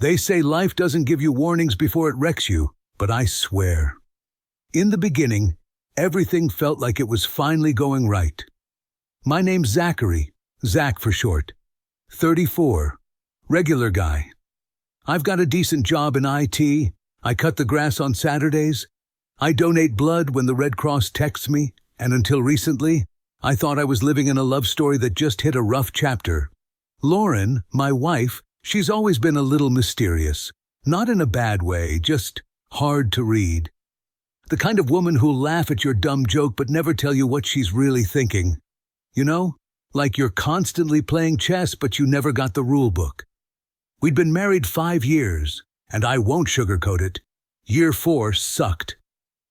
They say life doesn't give you warnings before it wrecks you, but I swear. In the beginning, everything felt like it was finally going right. My name's Zachary, Zach for short. 34. Regular guy. I've got a decent job in IT. I cut the grass on Saturdays. I donate blood when the Red Cross texts me, and until recently, I thought I was living in a love story that just hit a rough chapter. Lauren, my wife, she's always been a little mysterious. Not in a bad way, just hard to read. The kind of woman who'll laugh at your dumb joke but never tell you what she's really thinking. You know, like you're constantly playing chess but you never got the rule book. We'd been married 5 years, and I won't sugarcoat it. Year 4 sucked.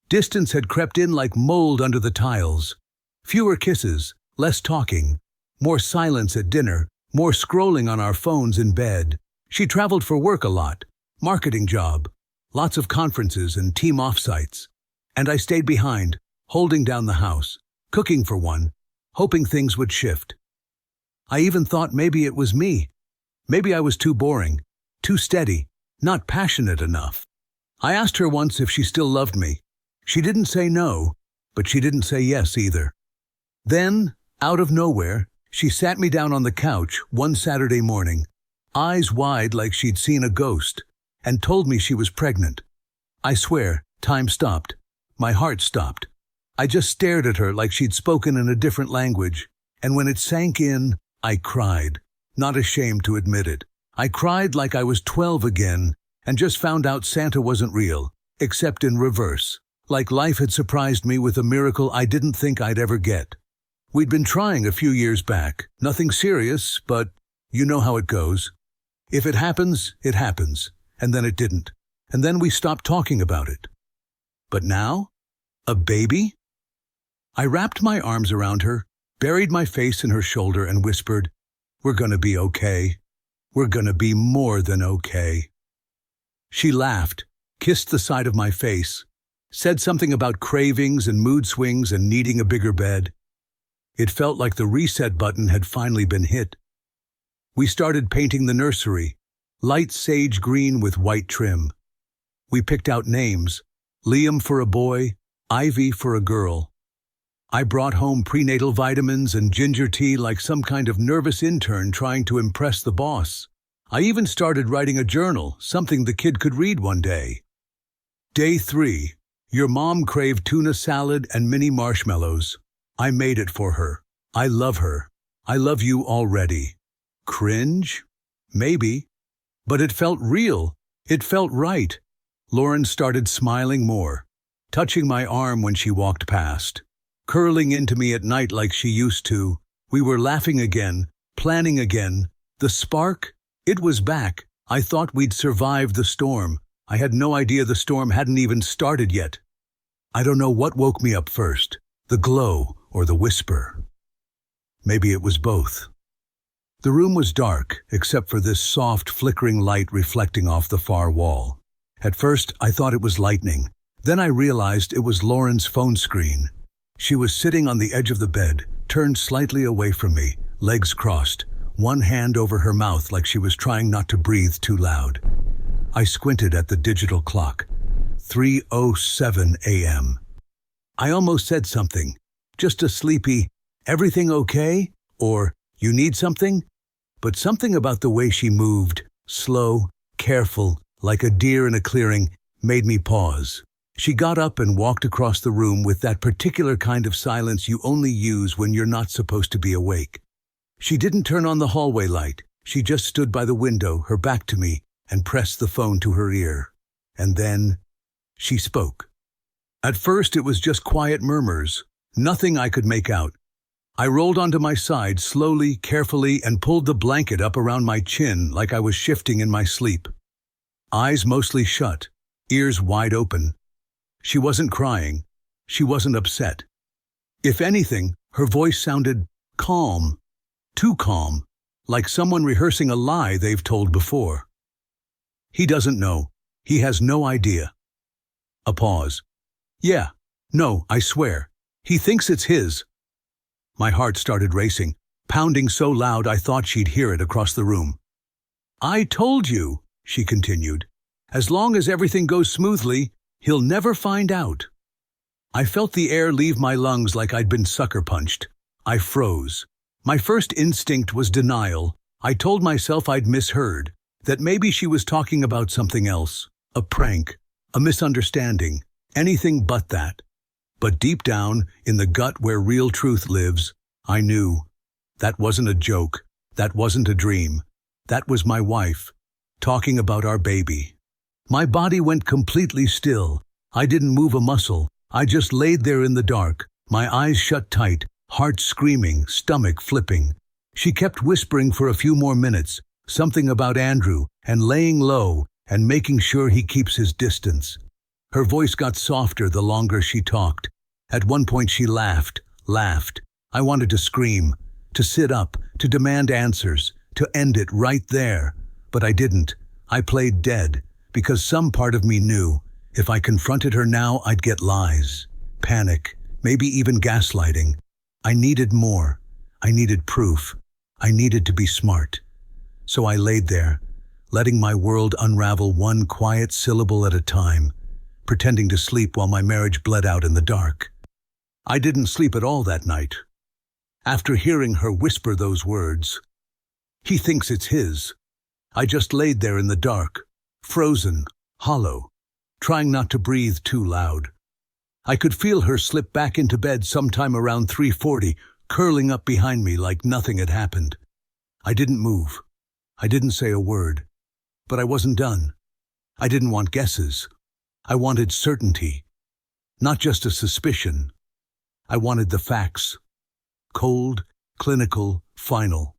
Distance had crept in like mold under the tiles. Fewer kisses, less talking, more silence at dinner, more scrolling on our phones in bed. She traveled for work a lot, marketing job, lots of conferences and team offsites. And I stayed behind, holding down the house, cooking for one, hoping things would shift. I even thought maybe it was me. Maybe I was too boring, too steady, not passionate enough. I asked her once if she still loved me. She didn't say no, but she didn't say yes either. Then, out of nowhere, she sat me down on the couch one Saturday morning, eyes wide like she'd seen a ghost, and told me she was pregnant. I swear, time stopped. My heart stopped. I just stared at her like she'd spoken in a different language, and when it sank in, I cried, not ashamed to admit it. I cried like I was 12 again, and just found out Santa wasn't real, except in reverse, like life had surprised me with a miracle I didn't think I'd ever get. We'd been trying a few years back, nothing serious, but you know how it goes. If it happens, and then it didn't, and then we stopped talking about it. But now? A baby? I wrapped my arms around her, buried my face in her shoulder and whispered, "We're gonna be okay. We're gonna be more than okay." She laughed, kissed the side of my face, said something about cravings and mood swings and needing a bigger bed. It felt like the reset button had finally been hit. We started painting the nursery, light sage green with white trim. We picked out names, Liam for a boy, Ivy for a girl. I brought home prenatal vitamins and ginger tea like some kind of nervous intern trying to impress the boss. I even started writing a journal, something the kid could read one day. Day 3. Your mom craved tuna salad and mini marshmallows. I made it for her. I love her. I love you already. Cringe? Maybe. But it felt real. It felt right. Lauren started smiling more, touching my arm when she walked past, curling into me at night like she used to. We were laughing again, planning again. The spark? It was back. I thought we'd survived the storm. I had no idea the storm hadn't even started yet. I don't know what woke me up first, the glow or the whisper. Maybe it was both. The room was dark, except for this soft, flickering light reflecting off the far wall. At first, I thought it was lightning. Then I realized it was Lauren's phone screen. She was sitting on the edge of the bed, turned slightly away from me, legs crossed, one hand over her mouth like she was trying not to breathe too loud. I squinted at the digital clock. 3:07 a.m. I almost said something, just a sleepy, "Everything okay?" or "You need something?" But something about the way she moved, slow, careful, like a deer in a clearing, made me pause. She got up and walked across the room with that particular kind of silence you only use when you're not supposed to be awake. She didn't turn on the hallway light. She just stood by the window, her back to me, and pressed the phone to her ear. And then she spoke. At first it was just quiet murmurs, nothing I could make out. I rolled onto my side slowly, carefully, and pulled the blanket up around my chin like I was shifting in my sleep. Eyes mostly shut, ears wide open. She wasn't crying. She wasn't upset. If anything, her voice sounded calm, too calm, like someone rehearsing a lie they've told before. "He doesn't know. He has no idea." A pause. "Yeah, no, I swear. He thinks it's his." My heart started racing, pounding so loud I thought she'd hear it across the room. "I told you," she continued. "As long as everything goes smoothly, he'll never find out." I felt the air leave my lungs like I'd been sucker punched. I froze. My first instinct was denial. I told myself I'd misheard, that maybe she was talking about something else, a prank, a misunderstanding, anything but that. But deep down, in the gut where real truth lives, I knew. That wasn't a joke. That wasn't a dream. That was my wife, talking about our baby. My body went completely still. I didn't move a muscle. I just laid there in the dark, my eyes shut tight, heart screaming, stomach flipping. She kept whispering for a few more minutes, something about Andrew, and laying low, and making sure he keeps his distance. Her voice got softer the longer she talked. At one point she laughed. I wanted to scream, to sit up, to demand answers, to end it right there. But I didn't. I played dead, because some part of me knew, if I confronted her now, I'd get lies, panic, maybe even gaslighting. I needed more. I needed proof. I needed to be smart. So I laid there, letting my world unravel one quiet syllable at a time, pretending to sleep while my marriage bled out in the dark. I didn't sleep at all that night. After hearing her whisper those words, "He thinks it's his," I just laid there in the dark, frozen, hollow, trying not to breathe too loud. I could feel her slip back into bed sometime around 3:40, curling up behind me like nothing had happened. I didn't move. I didn't say a word. But I wasn't done. I didn't want guesses. I wanted certainty. Not just a suspicion. I wanted the facts. Cold, clinical, final.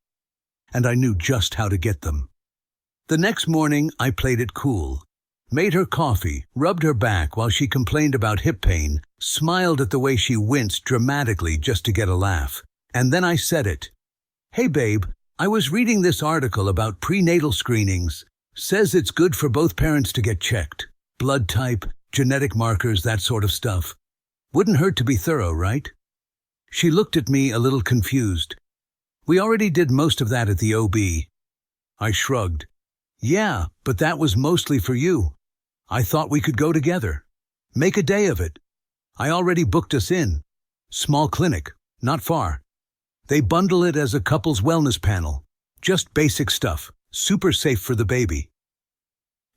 And I knew just how to get them. The next morning, I played it cool. Made her coffee, rubbed her back while she complained about hip pain, smiled at the way she winced dramatically just to get a laugh. And then I said it. "Hey babe, I was reading this article about prenatal screenings. Says it's good for both parents to get checked. Blood type, genetic markers, that sort of stuff. Wouldn't hurt to be thorough, right?" She looked at me a little confused. "We already did most of that at the OB." I shrugged. "Yeah, but that was mostly for you. I thought we could go together. Make a day of it. I already booked us in. Small clinic, not far. They bundle it as a couple's wellness panel. Just basic stuff, super safe for the baby."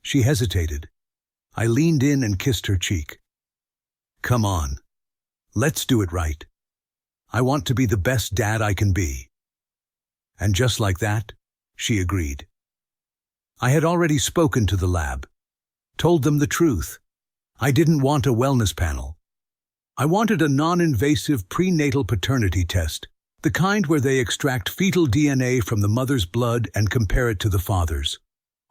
She hesitated. I leaned in and kissed her cheek. "Come on. Let's do it right. I want to be the best dad I can be." And just like that, she agreed. I had already spoken to the lab. Told them the truth. I didn't want a wellness panel. I wanted a non-invasive prenatal paternity test, the kind where they extract fetal DNA from the mother's blood and compare it to the father's.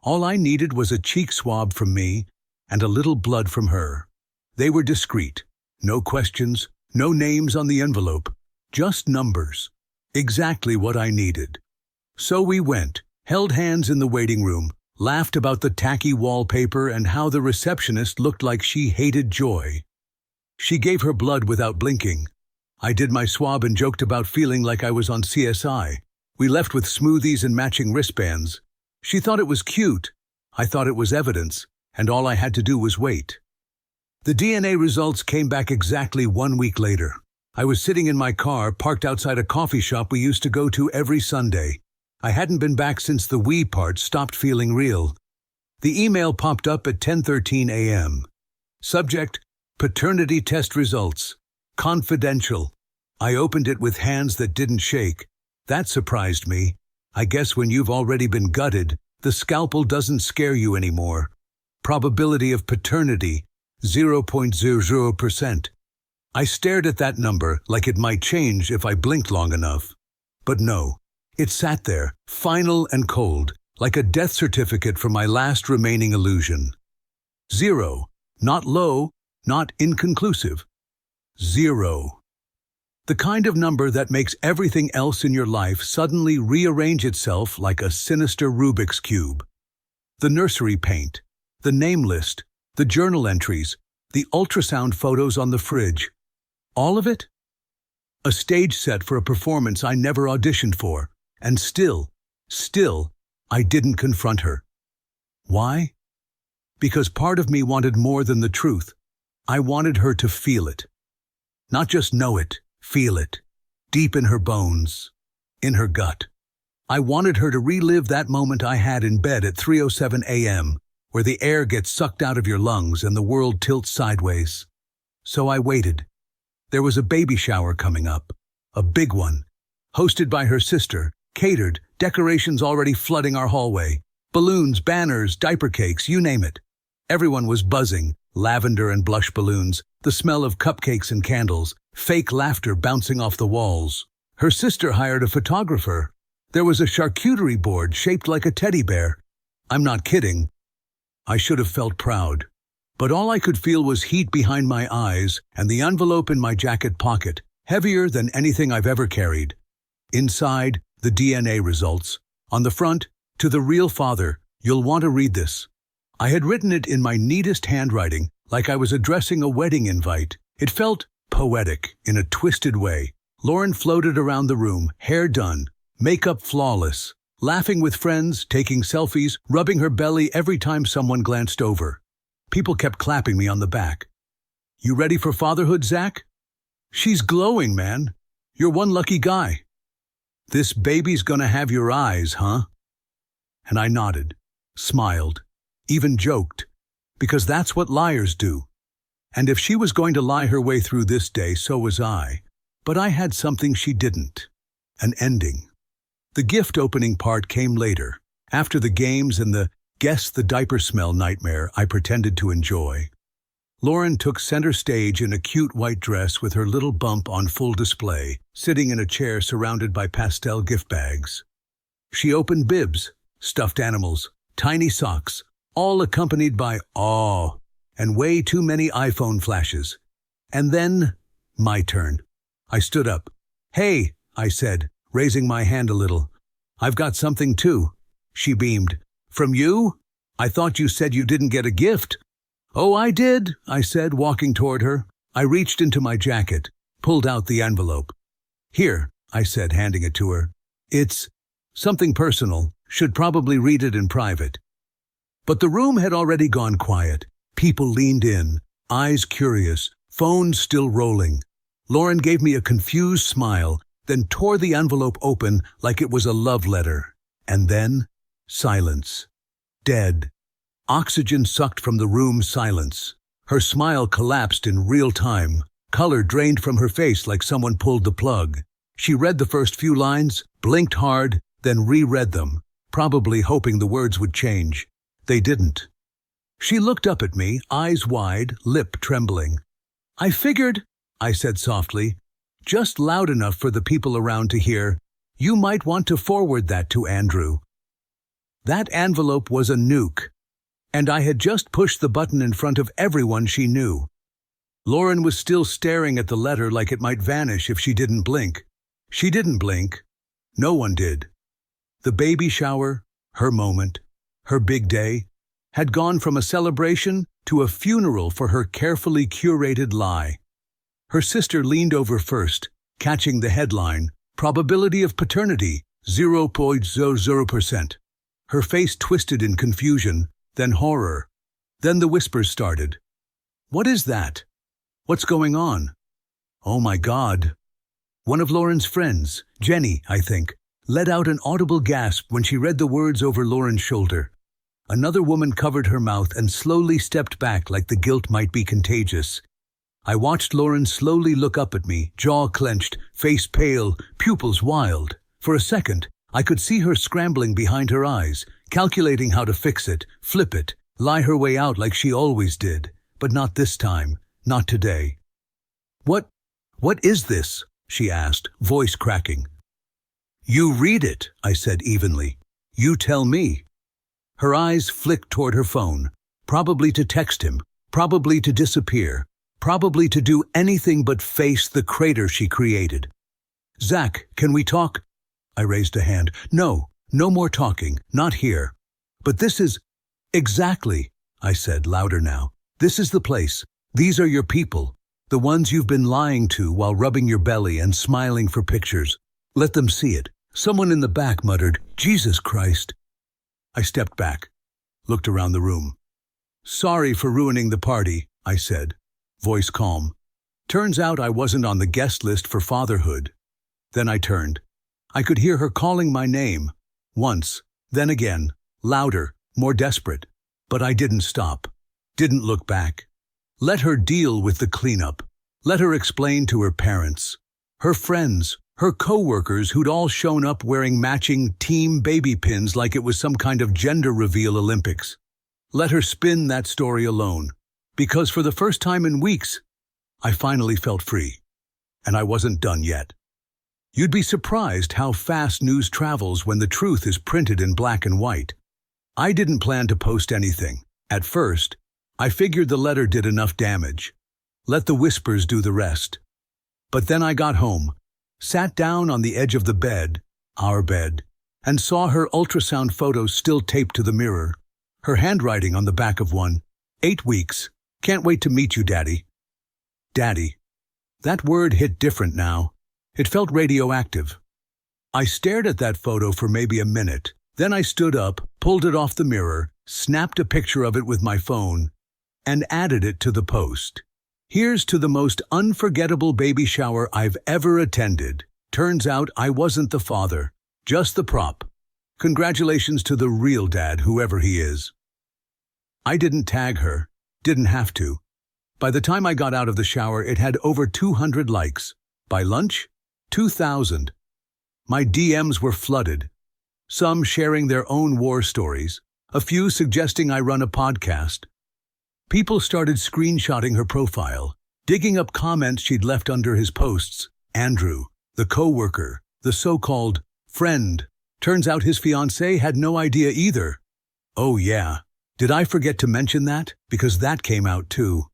All I needed was a cheek swab from me and a little blood from her. They were discreet. No questions, no names on the envelope, just numbers. Exactly what I needed. So we went, held hands in the waiting room, laughed about the tacky wallpaper and how the receptionist looked like she hated joy. She gave her blood without blinking. I did my swab and joked about feeling like I was on CSI. We left with smoothies and matching wristbands. She thought it was cute. I thought it was evidence, and all I had to do was wait. The DNA results came back exactly 1 week later. I was sitting in my car, parked outside a coffee shop we used to go to every Sunday. I hadn't been back since the "we" part stopped feeling real. The email popped up at 10:13 a.m. Subject: paternity test results. Confidential. I opened it with hands that didn't shake. That surprised me. I guess when you've already been gutted, the scalpel doesn't scare you anymore. Probability of paternity, 0.00%. I stared at that number like it might change if I blinked long enough. But no. It sat there, final and cold, like a death certificate for my last remaining illusion. 0. Not low, not inconclusive. 0. The kind of number that makes everything else in your life suddenly rearrange itself like a sinister Rubik's Cube. The nursery paint, the name list, the journal entries, the ultrasound photos on the fridge. All of it? A stage set for a performance I never auditioned for. And still, I didn't confront her. Why? Because part of me wanted more than the truth. I wanted her to feel it. Not just know it, feel it. Deep in her bones, in her gut. I wanted her to relive that moment I had in bed at 3:07 a.m., where the air gets sucked out of your lungs and the world tilts sideways. So I waited. There was a baby shower coming up. A big one. Hosted by her sister, catered, decorations already flooding our hallway. Balloons, banners, diaper cakes, you name it. Everyone was buzzing, lavender and blush balloons, the smell of cupcakes and candles, fake laughter bouncing off the walls. Her sister hired a photographer. There was a charcuterie board shaped like a teddy bear. I'm not kidding. I should have felt proud. But all I could feel was heat behind my eyes and the envelope in my jacket pocket, heavier than anything I've ever carried. Inside, the DNA results. On the front, to the real father, you'll want to read this. I had written it in my neatest handwriting, like I was addressing a wedding invite. It felt poetic in a twisted way. Lauren floated around the room, hair done, makeup flawless, laughing with friends, taking selfies, rubbing her belly every time someone glanced over. People kept clapping me on the back. You ready for fatherhood, Zach? She's glowing, man. You're one lucky guy. This baby's gonna have your eyes, huh? And I nodded, smiled, even joked, because that's what liars do. And if she was going to lie her way through this day, so was I. But I had something she didn't. An ending. The gift opening part came later, after the games and the guess the diaper smell nightmare I pretended to enjoy. Lauren took center stage in a cute white dress with her little bump on full display, sitting in a chair surrounded by pastel gift bags. She opened bibs, stuffed animals, tiny socks, all accompanied by awe and way too many iPhone flashes. And then, my turn. I stood up. Hey, I said, raising my hand a little. I've got something too. She beamed. From you? I thought you said you didn't get a gift. Oh, I did, I said, walking toward her. I reached into my jacket, pulled out the envelope. Here, I said, handing it to her. It's something personal. Should probably read it in private. But the room had already gone quiet. People leaned in, eyes curious, phones still rolling. Lauren gave me a confused smile, then tore the envelope open like it was a love letter. And then, silence. Dead. Oxygen sucked from the room's silence. Her smile collapsed in real time. Color drained from her face like someone pulled the plug. She read the first few lines, blinked hard, then reread them, probably hoping the words would change. They didn't. She looked up at me, eyes wide, lip trembling. I figured, I said softly, just loud enough for the people around to hear, you might want to forward that to Andrew. That envelope was a nuke, and I had just pushed the button in front of everyone she knew. Lauren was still staring at the letter like it might vanish if she didn't blink. She didn't blink. No one did. The baby shower, her moment, her big day, had gone from a celebration to a funeral for her carefully curated lie. Her sister leaned over first, catching the headline, Probability of Paternity, 0.00%. Her face twisted in confusion, then horror. Then the whispers started. What is that? What's going on? Oh my God. One of Lauren's friends, Jenny, I think, let out an audible gasp when she read the words over Lauren's shoulder. Another woman covered her mouth and slowly stepped back like the guilt might be contagious. I watched Lauren slowly look up at me, jaw clenched, face pale, pupils wild. For a second, I could see her scrambling behind her eyes, calculating how to fix it, flip it, lie her way out like she always did. But not this time, not today. What is this? She asked, voice cracking. You read it, I said evenly. You tell me. Her eyes flicked toward her phone, probably to text him, probably to disappear, probably to do anything but face the crater she created. Zach, can we talk? I raised a hand. No more talking, not here. But this is... Exactly, I said, louder now. This is the place. These are your people, the ones you've been lying to while rubbing your belly and smiling for pictures. Let them see it. Someone in the back muttered, Jesus Christ. I stepped back. looked around the room. "Sorry for ruining the party," I said, voice calm. Turns out I wasn't on the guest list for fatherhood. Then I turned. I could hear her calling my name. Once, then again, louder, more desperate. But I didn't stop. Didn't look back. Let her deal with the cleanup. Let her explain to her parents, her friends, her co-workers who'd all shown up wearing matching team baby pins like it was some kind of gender reveal Olympics. Let her spin that story alone. Because for the first time in weeks, I finally felt free. And I wasn't done yet. You'd be surprised how fast news travels when the truth is printed in black and white. I didn't plan to post anything. At first, I figured the letter did enough damage. Let the whispers do the rest. But then I got home, sat down on the edge of the bed, our bed, and saw her ultrasound photos still taped to the mirror. Her handwriting on the back of one. 8 weeks. Can't wait to meet you, Daddy. Daddy. That word hit different now. It felt radioactive. I stared at that photo for maybe a minute. Then I stood up, pulled it off the mirror, snapped a picture of it with my phone, and added it to the post. Here's to the most unforgettable baby shower I've ever attended. Turns out I wasn't the father, just the prop. Congratulations to the real dad, whoever he is. I didn't tag her, didn't have to. By the time I got out of the shower, it had over 200 likes. By lunch, 2,000. My DMs were flooded. Some sharing their own war stories, a few suggesting I run a podcast. People started screenshotting her profile, digging up comments she'd left under his posts. Andrew, the co-worker, the so-called friend. Turns out his fiancée had no idea either. Oh yeah, did I forget to mention that? Because that came out too.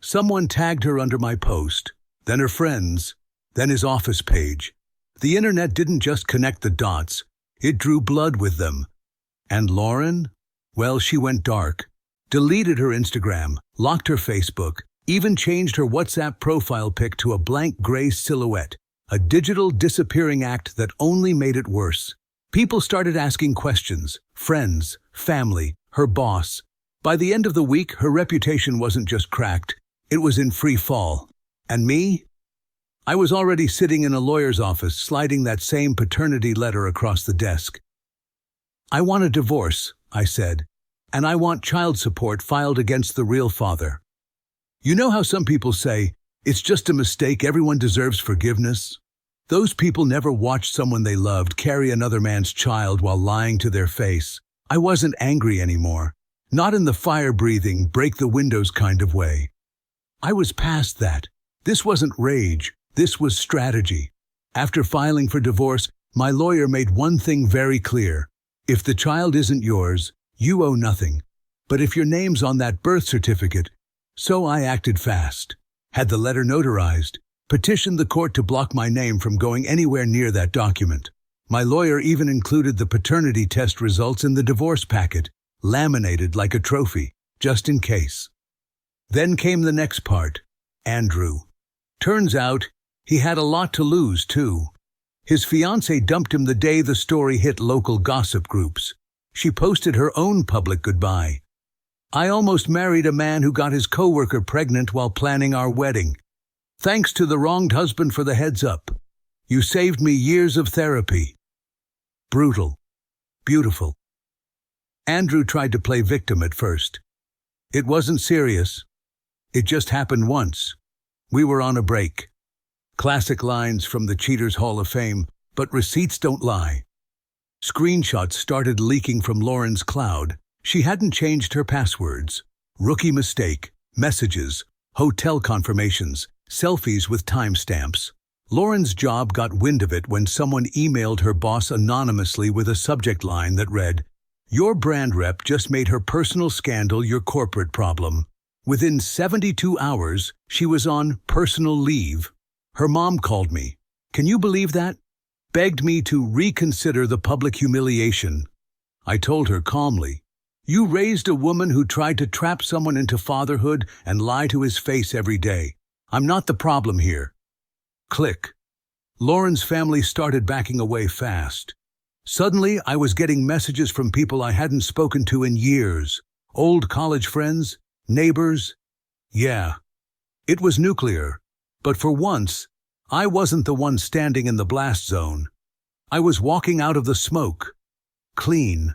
Someone tagged her under my post, then her friends, then his office page. The internet didn't just connect the dots, it drew blood with them. And Lauren? Well, she went dark. Deleted her Instagram, locked her Facebook, even changed her WhatsApp profile pic to a blank gray silhouette, a digital disappearing act that only made it worse. People started asking questions, friends, family, her boss. By the end of the week, her reputation wasn't just cracked, it was in free fall. And me? I was already sitting in a lawyer's office, sliding that same paternity letter across the desk. I want a divorce, I said, and I want child support filed against the real father. You know how some people say, it's just a mistake, everyone deserves forgiveness? Those people never watched someone they loved carry another man's child while lying to their face. I wasn't angry anymore, not in the fire-breathing, break-the-windows kind of way. I was past that. This wasn't rage. This was strategy. After filing for divorce, my lawyer made one thing very clear. If the child isn't yours, you owe nothing. But if your name's on that birth certificate, so I acted fast. Had the letter notarized, petitioned the court to block my name from going anywhere near that document. My lawyer even included the paternity test results in the divorce packet, laminated like a trophy, just in case. Then came the next part, Andrew. Turns out, he had a lot to lose, too. His fiancée dumped him the day the story hit local gossip groups. She posted her own public goodbye. I almost married a man who got his coworker pregnant while planning our wedding. Thanks to the wronged husband for the heads up. You saved me years of therapy. Brutal. Beautiful. Andrew tried to play victim at first. It wasn't serious. It just happened once. We were on a break. Classic lines from the Cheaters Hall of Fame, but receipts don't lie. Screenshots started leaking from Lauren's cloud. She hadn't changed her passwords. Rookie mistake, messages, hotel confirmations, selfies with timestamps. Lauren's job got wind of it when someone emailed her boss anonymously with a subject line that read, "Your brand rep just made her personal scandal your corporate problem." Within 72 hours, she was on personal leave. Her mom called me. Can you believe that? Begged me to reconsider the public humiliation. I told her calmly, "You raised a woman who tried to trap someone into fatherhood and lie to his face every day. I'm not the problem here." Click. Lauren's family started backing away fast. Suddenly, I was getting messages from people I hadn't spoken to in years. Old college friends, neighbors. Yeah, it was nuclear. But for once, I wasn't the one standing in the blast zone. I was walking out of the smoke. Clean.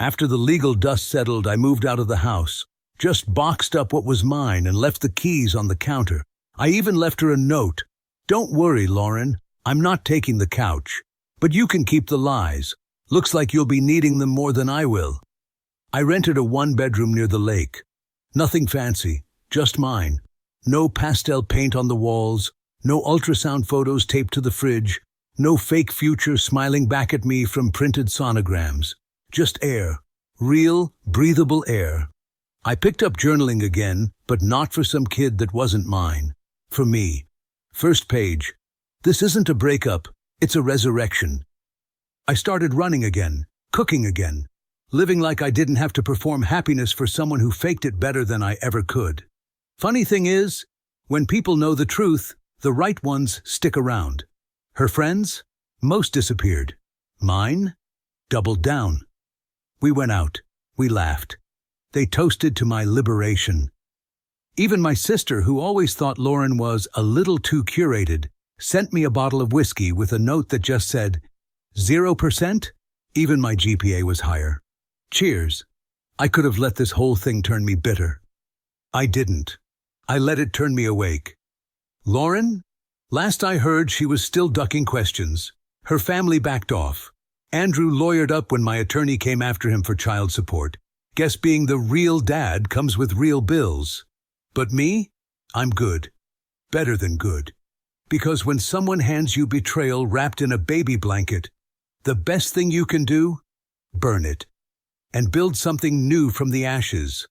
After the legal dust settled, I moved out of the house, just boxed up what was mine and left the keys on the counter. I even left her a note. Don't worry, Lauren, I'm not taking the couch. But you can keep the lies. Looks like you'll be needing them more than I will. I rented a one-bedroom near the lake. Nothing fancy, just mine. No pastel paint on the walls, no ultrasound photos taped to the fridge, no fake future smiling back at me from printed sonograms. Just air. Real, breathable air. I picked up journaling again, but not for some kid that wasn't mine. For me. First page. This isn't a breakup, it's a resurrection. I started running again, cooking again, living like I didn't have to perform happiness for someone who faked it better than I ever could. Funny thing is, when people know the truth, the right ones stick around. Her friends? Most disappeared. Mine? Doubled down. We went out. We laughed. They toasted to my liberation. Even my sister, who always thought Lauren was a little too curated, sent me a bottle of whiskey with a note that just said, 0%? Even my GPA was higher. Cheers. I could have let this whole thing turn me bitter. I didn't. I let it turn me awake. Lauren? Last I heard, she was still ducking questions. Her family backed off. Andrew lawyered up when my attorney came after him for child support. Guess being the real dad comes with real bills. But me? I'm good. Better than good. Because when someone hands you betrayal wrapped in a baby blanket, the best thing you can do? Burn it. And build something new from the ashes.